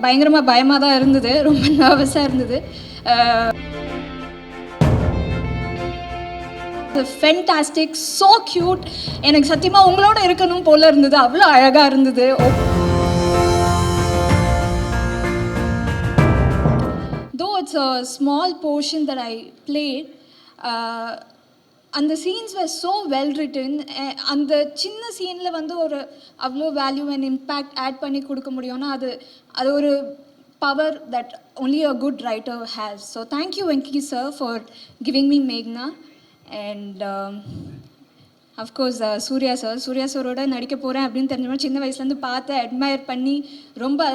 பயங்கரமாக பயமாக தான் இருந்தது, ரொம்ப நர்வஸாக இருந்தது. Fantastic, so cute. எனக்கு சத்தியமாக உங்களோட இருக்கணும் போல இருந்தது, அவ்வளோ அழகாக இருந்தது. Though it's a small portion that I played, அந்த scenes were so well written. அந்த சின்ன சீனில் வந்து ஒரு அவ்வளோ வேல்யூ அண்ட் இம்பேக்ட் ஆட் பண்ணி கொடுக்க முடியும்னா அது ஒரு power that only a good writer has. So thank you Venki sir for giving me Meghna. And of course Surya சாரோட நடிக்க போகிறேன் அப்படின்னு தெரிஞ்ச சின்ன வயசுலேருந்து பார்த்து அட்மையர் பண்ணி ரொம்ப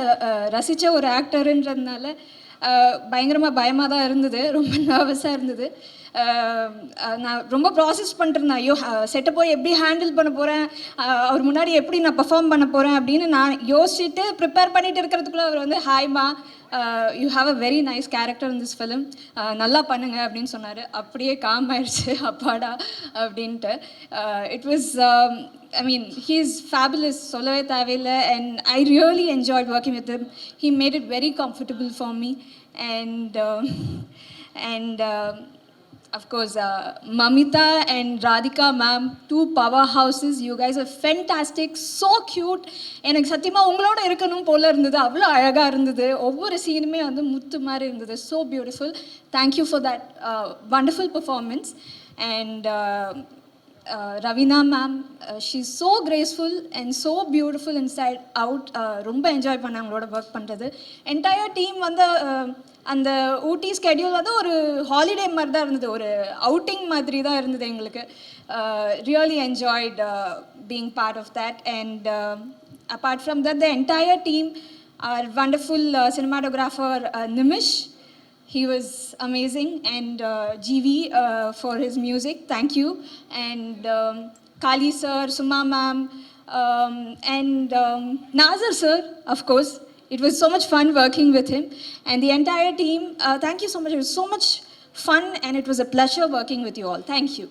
ரசித்த ஒரு ஆக்டருன்றதுனால பயங்கரமாக பயமாக தான் இருந்தது, ரொம்ப நர்வஸாக இருந்தது. நான் ரொம்ப ப்ராசஸ் பண்ணிட்டுருந்தேன், ஐயோ செட்டை போய் எப்படி ஹேண்டில் பண்ண போகிறேன், அவர் முன்னாடி எப்படி நான் பர்ஃபார்ம் பண்ண போகிறேன் அப்படின்னு நான் யோசிச்சுட்டு ப்ரிப்பேர் பண்ணிட்டு இருக்கிறதுக்குள்ளே அவர் வந்து ஹாய்மா, you have a very nice character in this film, நல்லா பண்ணுங்க அப்படின்னு சொன்னார். அப்படியே காம் ஆயிடுச்சு, அப்பாடா அப்படின்ட்டு. It was I mean, he's fabulous, சொல்லவே தேவையில்லை. And I really enjoyed working with him. He made it very comfortable for me. And of course, Mamita and Radhika ma'am, two powerhouses. You guys are fantastic, so cute. எனக்கு சத்தியமாக உங்களோட இருக்கணும் போல இருந்தது, அவ்வளோ அழகாக இருந்தது. ஒவ்வொரு சீனுமே வந்து முத்து மாதிரி இருந்தது, so beautiful. Thank you for that wonderful performance. And Ravina ma'am, she's so graceful and so beautiful inside out. ரொம்ப என்ஜாய் பண்ண அவங்களோட ஒர்க் பண்ணுறது. என்டையர் டீம் வந்து அந்த ஊட்டி ஸ்கெடியூல் வந்து ஒரு ஹாலிடே மாதிரி தான் இருந்தது, ஒரு அவுட்டிங் மாதிரி தான் இருந்தது எங்களுக்கு. Really enjoyed being part of that. And apart from that, the entire team, our wonderful cinematographer Nimish, he was amazing. And GV for his music, thank you. And Kali sir, Suma ma'am, and Nazar sir, of course. It was so much fun working with him. And the entire team, thank you so much. It was so much fun and it was a pleasure working with you all. Thank you.